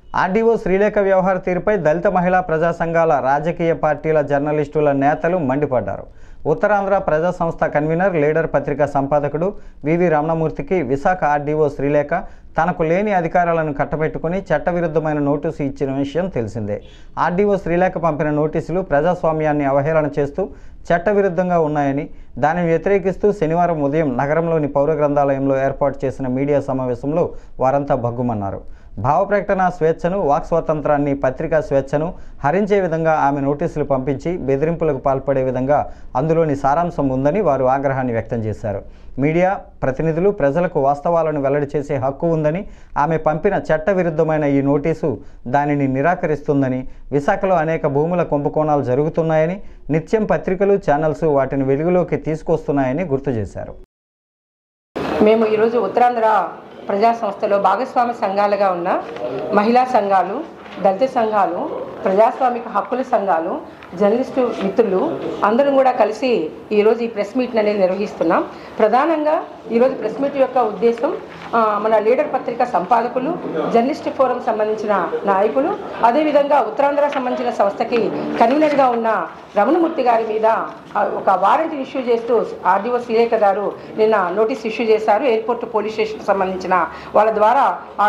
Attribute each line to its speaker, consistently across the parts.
Speaker 1: RDO Srilekha వ్యవహార తీరుపై దళిత మహిళా ప్రజా సంఘాల రాజకీయ పార్టీల జర్నలిస్టుల నేతలు మండిపడ్డారు. ఉత్తరాంధ్ర ప్రజా సంస్థ కన్వీనర్ లీడర్ పత్రికా సంపాదకుడు వివి రమణమూర్తికి విశాఖ ఆర్డీఓ శ్రీలేఖ తనకు లేని అధికారాలను కట్టబెట్టుకుని చట్టవిరుద్ధమైన నోటీసు ఇచ్చిన విషయం తెలిసిందే. ఆర్డీఓ శ్రీలేఖ పంపిన నోటీసులు ప్రజాస్వామ్యాన్ని అవహేళన చేస్తూ చట్టవిరుద్ధంగా ఉన్నాయని, దానిని వ్యతిరేకిస్తూ శనివారం ఉదయం నగరంలోని పౌర గ్రంథాలయంలో ఏర్పాటు చేసిన మీడియా సమావేశంలో వారంతా భగ్గుమన్నారు. భావ ప్రకటన స్వేచ్ఛను, వాక్ స్వాతంత్రాన్ని, పత్రికా స్వేచ్ఛను హరించే విధంగా ఆమె నోటీసులు పంపించి బెదిరింపులకు పాల్పడే విధంగా అందులోని సారాంశం ఉందని వారు ఆగ్రహాన్ని వ్యక్తం చేశారు. మీడియా ప్రతినిధులు ప్రజలకు వాస్తవాలను వెల్లడి చేసే హక్కు ఉందని, ఆమె పంపిన చట్టవిరుద్ధమైన ఈ నోటీసు దానిని నిరాకరిస్తుందని, విశాఖలో అనేక భూముల కుంభకోణాలు జరుగుతున్నాయని, నిత్యం పత్రికలు, ఛానల్స్ వాటిని వెలుగులోకి తీసుకొస్తున్నాయని గుర్తు చేశారు.
Speaker 2: మేము ఈరోజు ఉత్తరాంధ్ర ప్రజా సంస్థలో భాగస్వామ్య సంఘాలుగా ఉన్న మహిళా సంఘాలు, దళిత సంఘాలు, ప్రజాస్వామిక హక్కుల సంఘాలు, జర్నలిస్టు మిత్రులు అందరం కూడా కలిసి ఈరోజు ఈ ప్రెస్ మీట్ అనేది నిర్వహిస్తున్నాం. ప్రధానంగా ఈరోజు ప్రెస్ మీట్ యొక్క ఉద్దేశం మన లీడర్ పత్రిక సంపాదకులు, జర్నలిస్ట్ ఫోరం సంబంధించిన నాయకులు, అదేవిధంగా ఉత్తరాంధ్ర సంబంధించిన సంస్థకి కన్వీనర్గా ఉన్న రమణమూర్తి గారి మీద ఒక వారెంట్ ఇష్యూ చేస్తూ ఆర్డీఓ శ్రీలేఖ గారు నిన్న నోటీస్ ఇష్యూ చేశారు. ఎయిర్పోర్ట్ పోలీస్ స్టేషన్కి సంబంధించిన వాళ్ళ ద్వారా ఆ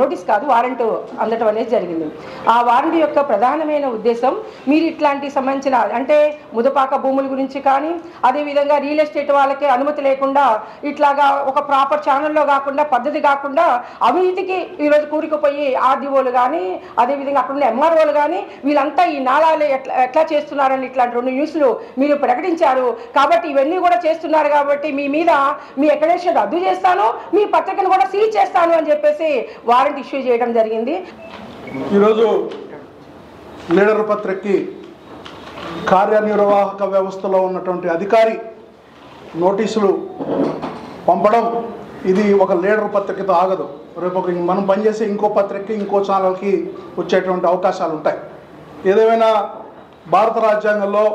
Speaker 2: నోటీస్ కాదు, వారెంట్ అందటం అనేది జరిగింది. ఆ వారెంట్ యొక్క ప్రధానమైన ఉద్దేశం, మీరు ఇట్లాంటి సంబంధించిన అంటే ముదపాక భూముల గురించి కానీ, అదేవిధంగా రియల్ ఎస్టేట్ వాళ్ళకి అనుమతి లేకుండా ఇట్లాగా ఒక ప్రాపర్ ఛానల్లో కాకుండా, పద్ధతి కాకుండా అవినీతికి ఈరోజు కూరుకుపోయి ఆర్డీఓలు కానీ, అదేవిధంగా అక్కడ ఉన్న ఎంఆర్ఓలు కానీ వీళ్ళంతా ఈ నాళాలు ఎట్లా చేస్తున్నారని ఇట్లాంటి 2 న్యూస్లు మీరు ప్రకటించారు. కాబట్టి ఇవన్నీ కూడా చేస్తున్నారు కాబట్టి మీ మీద మీ అక్రెడిటేషన్ రద్దు చేస్తాను, మీ పత్రికను కూడా సీజ్ చేస్తాను అని చెప్పేసి వారెంట్ ఇష్యూ చేయడం జరిగింది.
Speaker 3: ఈరోజు లీడర్ పత్రికకి కార్యనిర్వాహక వ్యవస్థలో ఉన్నటువంటి అధికారి నోటీసులు పంపడం ఇది ఒక లీడర్ పత్రికతో ఆగదు. రేపు మనం పనిచేసే ఇంకో పత్రికకి, ఇంకో ఛానల్కి వచ్చేటువంటి అవకాశాలు ఉంటాయి. ఏదేమైనా భారత రాజ్యాంగంలో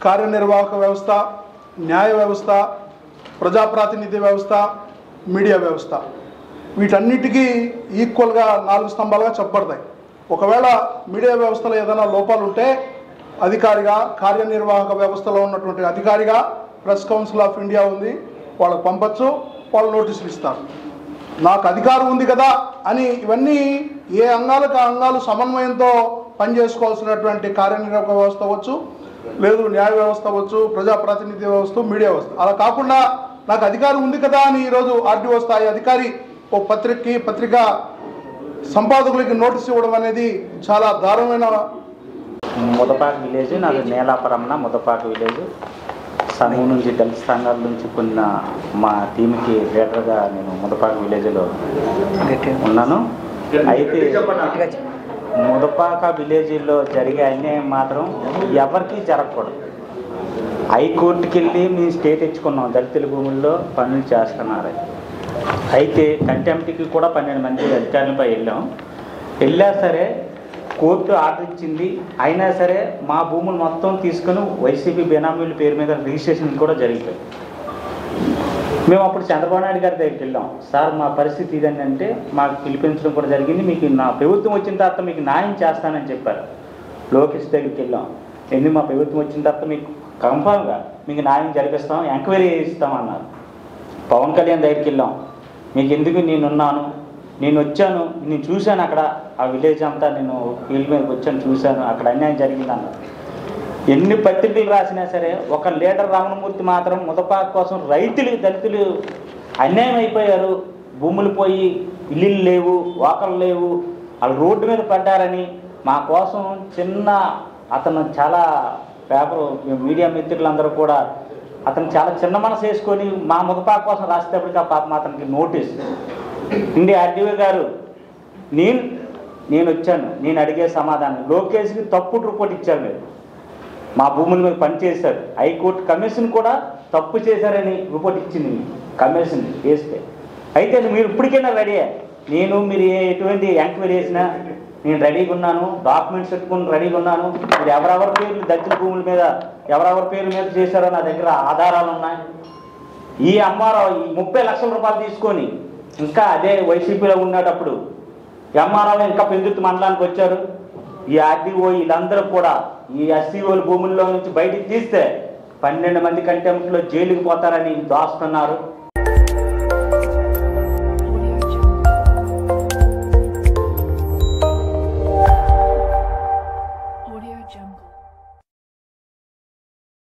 Speaker 3: కార్యనిర్వాహక వ్యవస్థ, న్యాయ వ్యవస్థ, ప్రజాప్రాతినిధ్య వ్యవస్థ, మీడియా వ్యవస్థ వీటన్నిటికీ ఈక్వల్గా 4 స్తంభాలుగా చెప్పబడతాయి. ఒకవేళ మీడియా వ్యవస్థలో ఏదైనా లోపాలు ఉంటే అధికారిగా, కార్యనిర్వాహక వ్యవస్థలో ఉన్నటువంటి అధికారిగా ప్రెస్ కౌన్సిల్ ఆఫ్ ఇండియా ఉంది, వాళ్ళకు పంపచ్చు, వాళ్ళు నోటీసులు ఇస్తారు. నాకు అధికారం ఉంది కదా అని ఇవన్నీ ఏ అంగాలకు ఆ అంగాలు సమన్వయంతో పనిచేసుకోవాల్సినటువంటి కార్యనిర్వాహక వ్యవస్థ అవ్వచ్చు, లేదు న్యాయ వ్యవస్థ అవ్వచ్చు, ప్రజాప్రాతినిధ్య వ్యవస్థ, మీడియా వ్యవస్థ. అలా కాకుండా నాకు అధికారం ఉంది కదా అని ఈరోజు ఆర్డీఓ స్థాయి అధికారి ఓ పత్రికా సంపాదకులకి నోటీస్ ఇవ్వడం అనేది చాలా దారుణమైన.
Speaker 4: ముదపాక విలేజ్, నాది నేలాపరమణ, ముదపాక విలేజ్. సంఘం నుంచి, దళిత సంఘాల నుంచి కొన్న మా టీంకి లీడర్గా నేను ముదపాక విలేజ్లో ఉన్నాను. అయితే ముదపాక విలేజ్లో జరిగే అన్యాయం మాత్రం ఎవరికి జరగకూడదు. హైకోర్టుకి వెళ్ళి మేము స్టే తెచ్చుకున్నాం, దళితుల భూముల్లో పనులు చేస్తున్నారు. అయితే కంటెంప్ట్కి కూడా 12 మంది అధికారులపై వెళ్ళా సరే కోర్టు ఆర్డర్ ఇచ్చింది. అయినా సరే మా భూములు మొత్తం తీసుకుని వైసీపీ బెనామీల పేరు మీద రిజిస్ట్రేషన్ కూడా జరిగిపోయింది. మేము అప్పుడు చంద్రబాబు నాయుడు గారి దగ్గరికి వెళ్ళాం. సార్ మా పరిస్థితి ఇదని అంటే మాకు పిలిపించడం కూడా జరిగింది. మీకు నా ప్రభుత్వం వచ్చిన తర్వాత మీకు న్యాయం చేస్తానని చెప్పారు. లోకేష్ దగ్గరికి వెళ్ళాం. ఎందుకు మా ప్రభుత్వం వచ్చిన తర్వాత మీకు కన్ఫర్మ్గా మీకు న్యాయం జరిపిస్తాం, ఎంక్వైరీ చేయిస్తామన్నారు. పవన్ కళ్యాణ్ దగ్గరికి వెళ్ళాం. మీకు ఎందుకు నేనున్నాను, నేను వచ్చాను, నేను చూశాను అక్కడ ఆ విలేజ్ అంతా, నేను ఫీల్డ్ మీదకి వచ్చాను, చూశాను అక్కడ అన్యాయం జరిగిందన్నారు. ఎన్ని పత్రికలు రాసినా సరే ఒక లీడర్ రమణమూర్తి మాత్రం ముదపాక కోసం రైతులు, దళితులు అన్యాయం అయిపోయారు, భూములు పోయి ఇల్లు లేవు, వాకలు లేవు, వాళ్ళు రోడ్డు మీద పడ్డారని మా కోసం అతను చాలా పేపర్ మీడియా మిత్రులందరూ కూడా అతను చాలా చిన్న మనసు వేసుకొని మా ముదపాక కోసం రాసేటప్పటికి ఆ పాపం అతనికి నోటీస్ ఇండి ఆర్డీఓ గారు నేను వచ్చాను, నేను అడిగే సమాధానం లోకేష్కి తప్పుడు రిపోర్ట్ ఇచ్చారు. మీరు మా భూముల మీద పనిచేశారు. హైకోర్టు కమిషన్ కూడా తప్పు చేశారని రిపోర్ట్ ఇచ్చింది కమిషన్ వేస్తే. అయితే మీరు ఇప్పటికైనా రెడీ, మీరు ఎటువంటి ఎంక్వైరీ చేసినా నేను రెడీగా ఉన్నాను, డాక్యుమెంట్స్ పెట్టుకుని రెడీగా ఉన్నాను. మీరు ఎవరెవరి పేర్లు దళితుల భూముల మీద ఎవరెవరి పేర్ల మీద చేశారో నా దగ్గర ఆధారాలు ఉన్నాయి. ఈ అమ్మారావు 30 లక్షల రూపాయలు తీసుకొని ఇంకా అదే వైసీపీలో ఉండేటప్పుడు ఎంఆర్ఓ ఇంకా పెందుర్తి మండలానికి వచ్చారు. ఈ ఆర్డీఓ వీళ్ళందరూ కూడా ఈ ఎస్సీఓల భూముల్లో నుంచి బయటికి తీస్తే 12 మంది కంటెంప్ట్లో జైలుకి పోతారని దాస్తున్నారు.